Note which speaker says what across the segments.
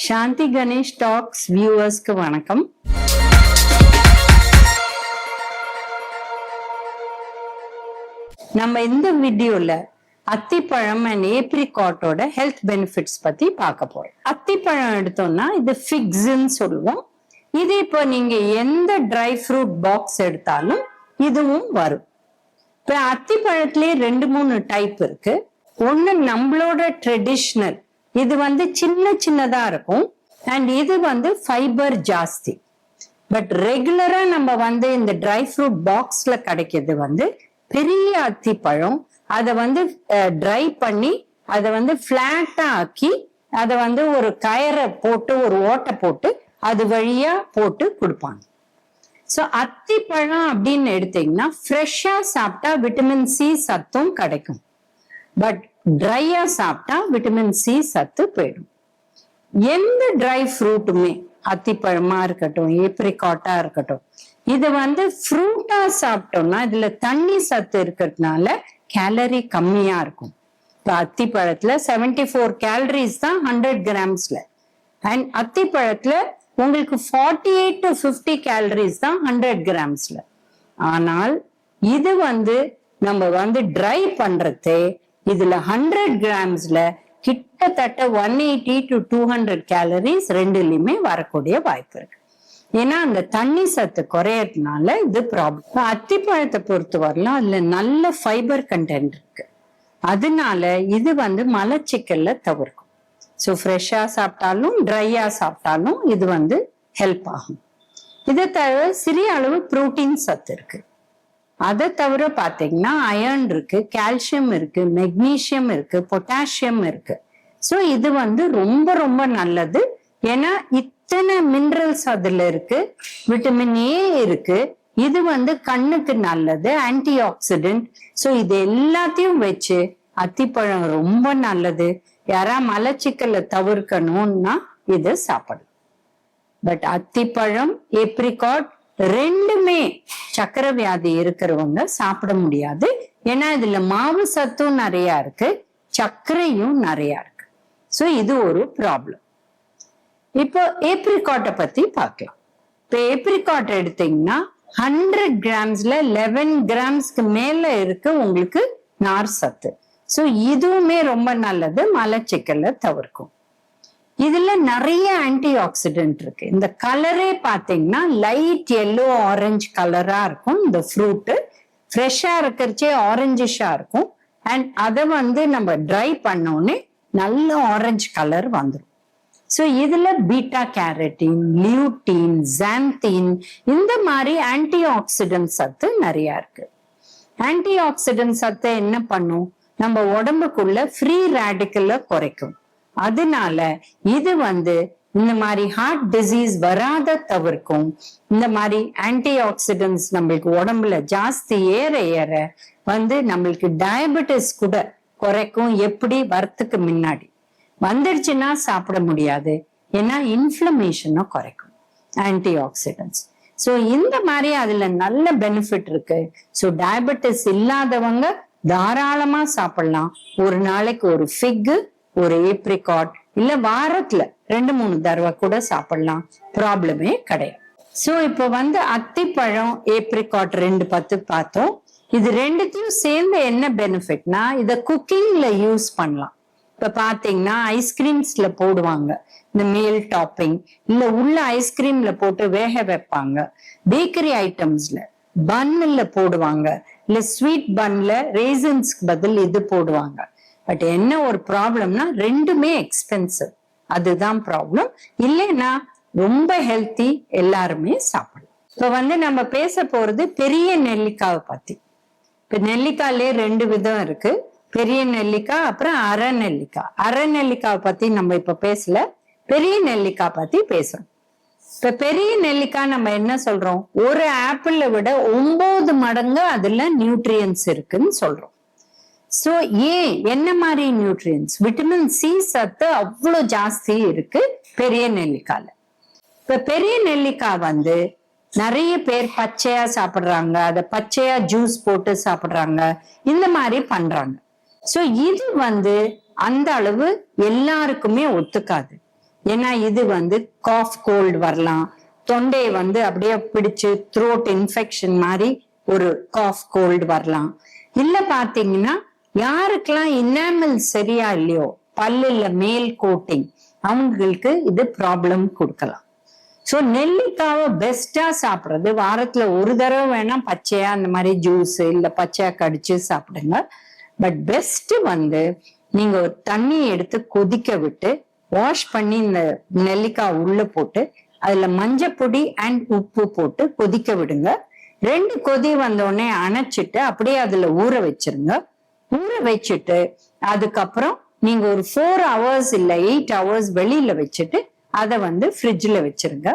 Speaker 1: சாந்தி Ganesh tax வியூவர்ஸ்க்கு வணக்கம். நம்ம இந்த வீடியோல அத்திப்பழம் அண்ட் ஏப்ரிகாட்டோட ஹெல்த் பெனிஃபிட்ஸ் பத்தி பார்க்க போறோம். அத்திப்பழம் எடுத்தோம்னா இது ஃபிக்ஸ்ன்னு சொல்லுவோம். இது இப்போ நீங்க எந்த ட்ரை ஃப்ரூட் பாக்ஸ் எடுத்தாலும் இதுவும் வரும். இப்ப அத்திப்பழத்திலே 2-3 டைப் இருக்கு. ஒண்ணு நம்மளோட ட்ரெடிஷ்னல், இது சின்னதா இருக்கும் அண்ட் இது ஃபைபர் ஜாஸ்தி. பட் ரெகுலரா நம்ம இந்த ட்ரை ஃப்ரூட் பாக்ஸ்ல கிடைக்கிறது பெரிய அத்திப்பழம். அதை ட்ரை பண்ணி அதை பிளாட்டா ஆக்கி அதை ஒரு கயரை போட்டு ஒரு ஓட்டை போட்டு அது வழியா போட்டு கொடுப்பாங்க. சோ அத்திப்பழம் அப்படின்னு எடுத்தீங்கன்னா ஃப்ரெஷ்ஷா சாப்பிட்டா விட்டமின் சி சத்தும் கிடைக்கும். பட் ட்ரையா சாப்பிட்டா விட்டமின் சி சத்து போயிடும். எந்த ட்ரை ஃப்ரூட்டுமே, அத்திப்பழமா இருக்கட்டும், ஏப்ரிகாட்டா இருக்கட்டும், இது ஃப்ரூட்டா சாப்பிட்டோம்னா இதுல தண்ணி சத்து இருக்கிறதுனால கேலரி கம்மியா இருக்கும். இப்ப அத்திப்பழத்துல 74 கேலரிஸ் தான் 100 கிராம்ஸ்ல. அண்ட் அத்திப்பழத்துல உங்களுக்கு 48 to 50 கேலரிஸ் தான் 100 கிராம்ஸ்ல. ஆனால் இது நம்ம ட்ரை பண்றதே இதுல 100 கிராம்ஸ்ல கிட்டத்தட்ட 180 to 200 கேலரிஸ் ரெண்டுலயுமே வரக்கூடிய வாய்ப்பு இருக்கு. ஏன்னா அந்த தண்ணி சத்து குறையறதுனால இது ப்ராப்ளம். அத்திப்பழத்தை பொறுத்த வரலாம் அதுல நல்ல ஃபைபர் கண்டென்ட் இருக்கு. அதனால இது மலச்சிக்கல்ல தவிர்க்கும். ஸோ ஃப்ரெஷ்ஷா சாப்பிட்டாலும் ட்ரையா சாப்பிட்டாலும் இது ஹெல்ப் ஆகும். இதை தவிர சிறிய அளவு புரோட்டீன் சத்து இருக்கு. அதை தவிர பாத்தீங்கன்னா அயர்ன் இருக்கு, கால்சியம் இருக்கு, மெக்னீசியம் இருக்கு, பொட்டாசியம் இருக்கு. ஸோ இது ரொம்ப ரொம்ப நல்லது. ஏன்னா இத்தனை மினரல்ஸ் அதுல இருக்கு. விட்டமின் ஏ இருக்கு. இது கண்ணுக்கு நல்லது, ஆன்டி ஆக்சிடென்ட். ஸோ இது எல்லாத்தையும் வச்சு அத்திப்பழம் ரொம்ப நல்லது. யாரா மலச்சிக்கலை தவிர்க்கணும்னா இது சாப்பிடலாம். பட் அத்திப்பழம், ஏப்ரிகாட் ரெண்டுமே சக்கரை வியாதி இருக்கிறவங்க சாப்பிட முடியாது. ஏன்னா இதுல மாவு சத்தும் நிறைய இருக்கு, சர்க்கரையும் நிறைய இருக்கு. சோ இது ஒரு ப்ராப்ளம். இப்போ ஏப்ரிகாட்டை பத்தி பார்க்கலாம். இப்ப ஏப்ரிகாட் எடுத்தீங்கன்னா 100 கிராம்ஸ்ல 11 கிராம்ஸ்க்கு மேல இருக்கு உங்களுக்கு நார் சத்து. சோ இதுவுமே ரொம்ப நல்லது, மலச்சிக்கல்ல தவிர்க்கும். இதுல நிறைய ஆன்டி ஆக்சிடென்ட் இருக்கு. இந்த கலரே பாத்தீங்கன்னா லைட் எல்லோ ஆரஞ்சு கலரா இருக்கும். இந்த ஃப்ரூட் ஃப்ரெஷ்ஷா இருக்கிறச்சே ஆரஞ்சிஷா இருக்கும். அண்ட் அதை நம்ம ட்ரை பண்ணோடனே நல்ல ஆரஞ்சு கலர் வந்துடும். ஸோ இதுல பீட்டா கேரட்டின், லியூட்டின், ஜான்தீன் இந்த மாதிரி ஆன்டி ஆக்சிடென்ட் சத்து நிறைய இருக்கு. ஆன்டி ஆக்சிடென்ட் சத்து என்ன பண்ணும், நம்ம உடம்புக்குள்ள ஃப்ரீ ரேடிக்கல்ல குறைக்கும். அதனால இது இந்த மாதிரி ஹார்ட் டிசீஸ் வராத தவிர்க்கும். இந்த மாதிரி ஆன்டி ஆக்சிடென்ட்ஸ் நம்மளுக்கு உடம்புல ஜாஸ்தி ஏற ஏற நம்மளுக்கு டயபெட்டிஸ் கூட குறைக்கும். எப்படி வரத்துக்கு முன்னாடி வந்துடுச்சுன்னா சாப்பிட முடியாது. ஏன்னா இன்ஃப்ளமேஷனை குறைக்கும் ஆன்டி ஆக்சிடென்ட்ஸ். ஸோ இந்த மாதிரி அதுல நல்ல பெனிஃபிட் இருக்கு. ஸோ டயபெட்டிஸ் இல்லாதவங்க தாராளமா சாப்பிடலாம். ஒரு நாளைக்கு ஒரு ஃபிக், ஒரு ஏப்ரிகாட், இல்ல வாரத்துல 2-3 தடவை கூட சாப்பிடலாம். ப்ராப்ளமே கிடையாது. சோ இப்போ அத்திப்பழம், ஏப்ரிகாட் 2 பத்து பார்த்தோம். இது ரெண்டுத்தையும் சேர்ந்து என்ன பெனிஃபிட்னா, இத குக்கிங்ல யூஸ் பண்ணலாம். இப்ப பாத்தீங்கன்னா ஐஸ்கிரீம்ஸ்ல போடுவாங்க இந்த மேல் டாப்பிங், இல்ல உள்ள ஐஸ்கிரீம்ல போட்டு வேக வைப்பாங்க. பேக்கரி ஐட்டம்ஸ்ல பன்ல போடுவாங்க, இல்ல ஸ்வீட் பன்ல ரேசன்ஸ்க்கு பதில் இது போடுவாங்க. பட் என்ன ஒரு ப்ராப்ளம்னா ரெண்டுமே எக்ஸ்பென்சிவ். அதுதான் ப்ராப்ளம். இல்லைன்னா ரொம்ப ஹெல்த்தி, எல்லாருமே சாப்பிடலாம். இப்ப நம்ம பேச போறது பெரிய நெல்லிக்காவை பத்தி. இப்ப நெல்லிக்காயிலே 2 விதம் இருக்கு. பெரிய நெல்லிக்காய், அப்புறம் அரை நெல்லிக்காய். அரை நெல்லிக்காவை பத்தி நம்ம இப்ப பேசல, பெரிய நெல்லிக்காய் பத்தி பேசுறோம். இப்ப பெரிய நெல்லிக்காய் நம்ம என்ன சொல்றோம், ஒரு ஆப்பிள விட 9 மடங்கு அதுல நியூட்ரியன்ஸ் இருக்குன்னு சொல்றோம். சோ ஏன், என்ன மாதிரி நியூட்ரியன்ஸ், விட்டமின் சி சத்து அவ்வளவு ஜாஸ்தி இருக்கு பெரிய நெல்லிக்காயில. இப்ப பெரிய நெல்லிக்காய் நிறைய பேர் பச்சையா சாப்பிடுறாங்க, அதை பச்சையா ஜூஸ் போட்டு சாப்பிடுறாங்க, இந்த மாதிரி பண்றாங்க. சோ இது அந்த அளவு எல்லாருக்குமே ஒத்துக்காது. ஏன்னா இது வந்து காஃப் கோல்டு வரலாம், தொண்டையை வந்து அப்படியே பிடிச்சு த்ரோட் இன்ஃபெக்ஷன் மாதிரி ஒரு காஃப் கோல்டு வரலாம். இல்ல பாத்தீங்கன்னா யாருக்கெல்லாம் இனாமல் சரியா இல்லையோ, பல்லுல மேல் கோட்டிங், அவங்களுக்கு இது ப்ராப்ளம் கொடுக்கலாம். ஸோ நெல்லிக்காவை பெஸ்டா சாப்பிட்றது வாரத்துல ஒரு தடவை வேணா பச்சையா அந்த மாதிரி ஜூஸ் இல்ல பச்சையா கடிச்சு சாப்பிடுங்க. பட் பெஸ்ட் வந்து நீங்க ஒரு தண்ணி எடுத்து கொதிக்க விட்டு வாஷ் பண்ணி இந்த நெல்லிக்காய் உள்ள போட்டு அதுல மஞ்சப்பொடி அண்ட் உப்பு போட்டு கொதிக்க விடுங்க. 2 கொதி வந்தோடனே அணைச்சிட்டு அப்படியே அதுல ஊற வச்சிருங்க. ஊற வச்சுட்டு அதுக்கப்புறம் நீங்க ஒரு 4 hours இல்ல 8 hours வெளியில வச்சுட்டு அதை வந்து ஃப்ரிட்ஜ்ல வச்சிருங்க.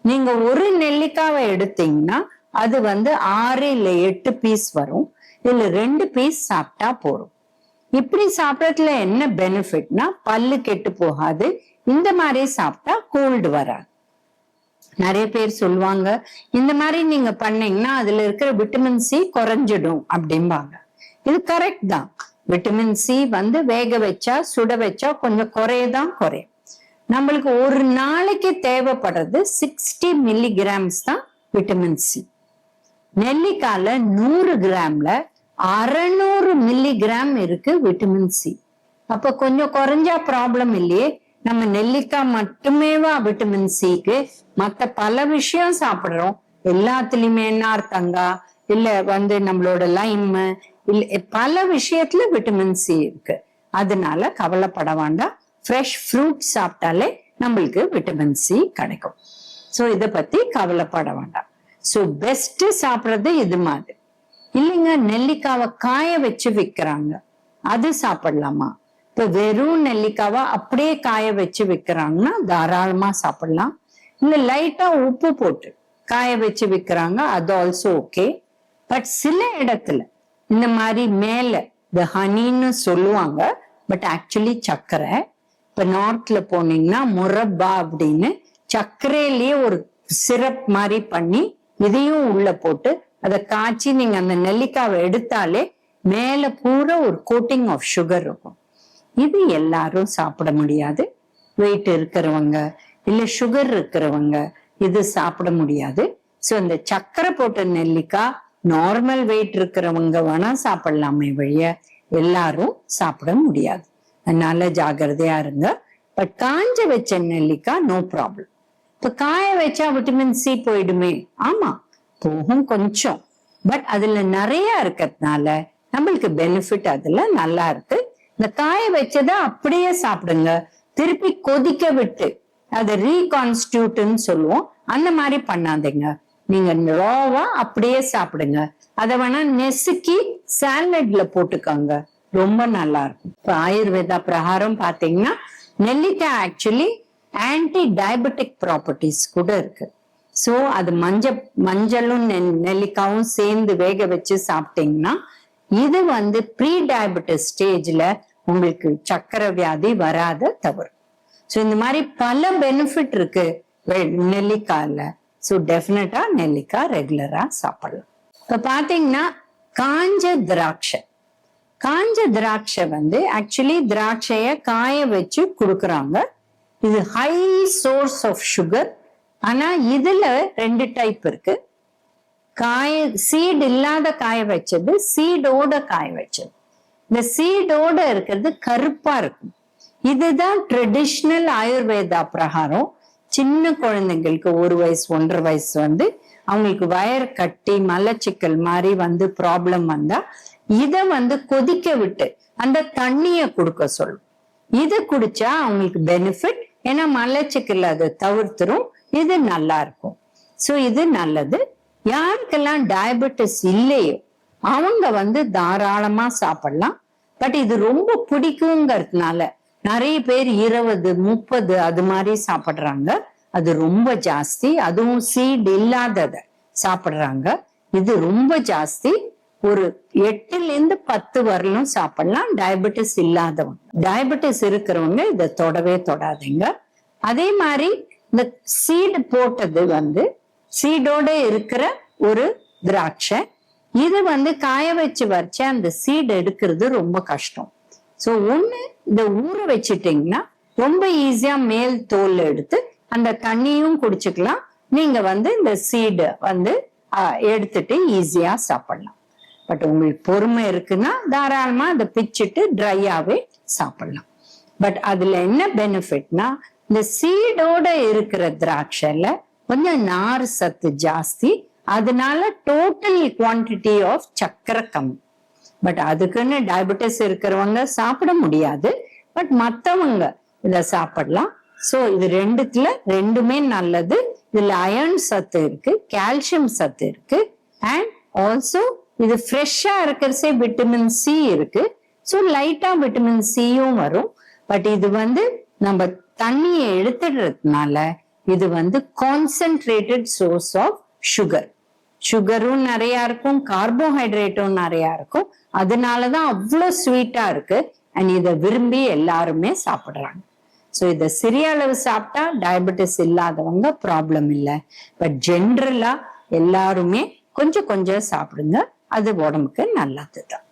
Speaker 1: நீங்க ஒரு நெல்லிக்காவை எடுத்தீங்கன்னா அது வந்து 6 இல்ல 8 பீஸ் வரும். இதுல 2 பீஸ் சாப்பிட்டா போறோம். இப்படி சாப்பிடறதுல என்ன பெனிஃபிட்னா பல்லு கெட்டு போகாது. இந்த மாதிரி சாப்பிட்டா கோல்டு வராது. நிறைய பேர் சொல்லுவாங்க இந்த மாதிரி நீங்க பண்ணீங்கன்னா அதுல இருக்கிற விட்டமின் சி குறைஞ்சிடும் அப்படிம்பாங்க. இது கரெக்ட் தான். விட்டமின் சி வந்து வேக வச்சா சுட வச்சா கொஞ்சம் குறையதான் குறையும். நம்மளுக்கு ஒரு நாளைக்கு தேவைப்படுறது 60 milligrams தான் விட்டமின் சி. நெல்லிக்கால 100 கிராம்ல 600 milligram இருக்கு விட்டமின் சி. அப்ப கொஞ்சம் குறைஞ்சா ப்ராப்ளம் இல்லையே. நம்ம நெல்லிக்காய் மட்டுமேவா விட்டமின் சிக்கு? மத்த பல விஷயம் சாப்பிடுறோம், எல்லாத்துலயுமே நார்த்தங்காய் இல்ல வந்து நம்மளோட லைம் இல்ல பல விஷயத்துல விட்டமின் சி இருக்கு. அதனால கவலைப்பட வேண்டாம். ஃப்ரெஷ் ஃப்ரூட் சாப்பிட்டாலே நம்மளுக்கு விட்டமின் சி கிடைக்கும். ஸோ இதை பத்தி கவலைப்பட வேண்டாம். ஸோ பெஸ்ட் சாப்பிட்றது இது மாதிரி. இல்லைங்க நெல்லிக்காவை காய வச்சு விற்கிறாங்க, அது சாப்பிடலாமா? இப்ப வெறும் நெல்லிக்காவை அப்படியே காய வச்சு விற்கிறாங்கன்னா தாராளமா சாப்பிடலாம். இல்ல லைட்டா உப்பு போட்டு காய வச்சு விற்கிறாங்க, அது ஆல்சோ ஓகே. பட் சில இடத்துல இந்த மாதிரி மேல இந்த ஹனின்னு சொல்லுவாங்க, பட் ஆக்சுவலி சர்க்கரை. இப்ப நார்த்ல போனீங்கன்னா முரப்பா அப்படின்னு சர்க்கரையிலேயே ஒரு சிரப் மாதிரி பண்ணி இதையும் உள்ள போட்டு அதை காய்ச்சி நீங்க அந்த நெல்லிக்காவை எடுத்தாலே மேல பூரா ஒரு கோட்டிங் ஆஃப் சுகர் இருக்கும். இது எல்லாரும் சாப்பிட முடியாது. வெயிட் இருக்கிறவங்க இல்ல சுகர் இருக்கிறவங்க இது சாப்பிட முடியாது. சோ இந்த சர்க்கரை போட்ட நெல்லிக்காய் நார்மல் வெயிட் இருக்கிறவங்க வேணா சாப்பிடலாமே வழிய எல்லாரும் சாப்பிட முடியாது. அதனால ஜாகிரதையா இருங்க. பட் காஞ்ச வச்ச நெல்லிக்காய் நோ ப்ராப்ளம். இப்ப காய வச்சா விட்டமின் சி போயிடுமே? ஆமா போகும் கொஞ்சம். பட் அதுல நிறைய இருக்கிறதுனால நம்மளுக்கு பெனிஃபிட் அதுல நல்லா இருக்கு. இந்த காய வச்சதை அப்படியே சாப்பிடுங்க. திருப்பி கொதிக்க விட்டு அதை ரீகான்ஸ்டியூட்னு சொல்லுவோம், அந்த மாதிரி பண்ணாதீங்க. நீங்க ராவா அப்படியே சாப்பிடுங்க. அதை வேணா நெசுக்கி சாலட்ல போட்டுக்கோங்க, ரொம்ப நல்லா இருக்கும். இப்ப ஆயுர்வேதா பிரகாரம் பாத்தீங்கன்னா நெல்லிக்காய் ஆக்சுவலி ஆன்டி டயபெட்டிக் ப்ராப்பர்ட்டிஸ் கூட இருக்கு. சோ அது மஞ்சளும் நெல்லிக்காவும் சேர்ந்து வேக வச்சு சாப்பிட்டீங்கன்னா இது வந்து ப்ரீ டயபெட்டிஸ் ஸ்டேஜ்ல உங்களுக்கு சக்கரை வியாதி வராத தவறு. சோ இந்த மாதிரி பல பெனிஃபிட் இருக்கு நெல்லிக்காயில. சோ டெஃபினட்டா நெல்லிக்காய் ரெகுலரா சாப்பிடலாம். இப்ப பாத்தீங்கன்னா காஞ்ச திராட்சை. காஞ்ச திராட்சை வந்து ஆக்சுவலி திராட்சைய காய வச்சு கொடுக்குறாங்க. இது ஹை சோர்ஸ் ஆஃப் சுகர். ஆனா இதுல 2 டைப் இருக்கு. சீட் இல்லாத காய வச்சது, சீடோட காய வச்சது. இந்த சீடோட இருக்கிறது கருப்பா இருக்கும். இதுதான் ட்ரெடிஷ்னல் ஆயுர்வேதா பிரகாரம் சின்ன குழந்தைங்களுக்கு 1 வயசு 1.5 வயசு வந்து அவங்களுக்கு வயர் கட்டி மலச்சிக்கல் மாதிரி வந்து ப்ராப்ளம் வந்தா இத வந்து கொதிக்க விட்டு அந்த தண்ணிய கொடுக்க சொல்லும். இது குடிச்சா அவங்களுக்கு பெனிஃபிட். ஏன்னா மலச்சிக்கல் அதை தவிர்த்துரும். இது நல்லா இருக்கும். சோ இது நல்லது. யாருக்கெல்லாம் டயபெட்டிஸ் இல்லையோ அவங்க வந்து தாராளமா சாப்பிடலாம். பட் இது ரொம்ப பிடிக்குங்கிறதுனால நிறைய பேர் 20, 30 அது மாதிரி சாப்பிடுறாங்க. அது ரொம்ப ஜாஸ்தி. அதுவும் சீட் இல்லாதத சாப்பிடுறாங்க. இது ரொம்ப ஜாஸ்தி. ஒரு 8 to 10 வரலும் சாப்பிடலாம் டயபெட்டிஸ் இல்லாதவங்க. டயபெட்டிஸ் இருக்கிறவங்க இதை தொடவே தொடாதீங்க. அதே மாதிரி இந்த சீடு போட்டது வந்து சீடோட இருக்கிற ஒரு திராட்சை. இது வந்து காய வச்சு வச்ச அந்த சீடு எடுக்கிறது ரொம்ப கஷ்டம். சோ ஒண்ணு இதை ஊற வச்சிட்டீங்கன்னா ரொம்ப ஈஸியா மேல் தோல் எடுத்து அந்த தண்ணியும் குடிச்சுக்கலாம். நீங்க இந்த சீடு எடுத்துட்டு ஈஸியா சாப்பிடலாம். பட் உங்களுக்கு பொறுமை இருக்குன்னா தாராளமா அதை பிச்சுட்டு ட்ரையாவே சாப்பிடலாம். பட் அதுல என்ன பெனிஃபிட்னா, இந்த சீடோட இருக்கிற திராட்சைல கொஞ்சம் நார் சத்து ஜாஸ்தி, அதனால டோட்டல் குவான்டிட்டி ஆஃப் சர்க்கரை கம்மி. பட் அதுக்குன்னு டயபெட்டிஸ் இருக்கிறவங்க சாப்பிட முடியாது, பட் மத்தவங்க இத சாப்பிடலாம். சோ இது ரெண்டுமே நல்லது. இதுல அயர்ன் சத்து இருக்கு, கால்சியம் சத்து இருக்கு, அண்ட் ஆல்சோ இது ஃப்ரெஷ்ஷா இருக்கிறசே விட்டமின் சி இருக்கு. ஸோ லைட்டா விட்டமின் சியும் வரும். பட் இது நம்ம தண்ணியை எடுத்துடுறதுனால இது கான்சென்ட்ரேட்டட் சோர்ஸ் ஆஃப் சுகரும் நிறைய இருக்கும், கார்போஹைட்ரேட்டும் நிறைய இருக்கும். அதனாலதான் அவ்வளவு ஸ்வீட்டா இருக்கு. அண்ட் இதை விரும்பி எல்லாருமே சாப்பிடுறாங்க. ஸோ இதை சிறிய அளவு சாப்பிட்டா டயபெட்டிஸ் இல்லாதவங்க ப்ராப்ளம் இல்லை. பட் ஜென்ரலா எல்லாருமே கொஞ்சம் கொஞ்சம் சாப்பிடுங்க, அது உடம்புக்கு நல்லதுதான்.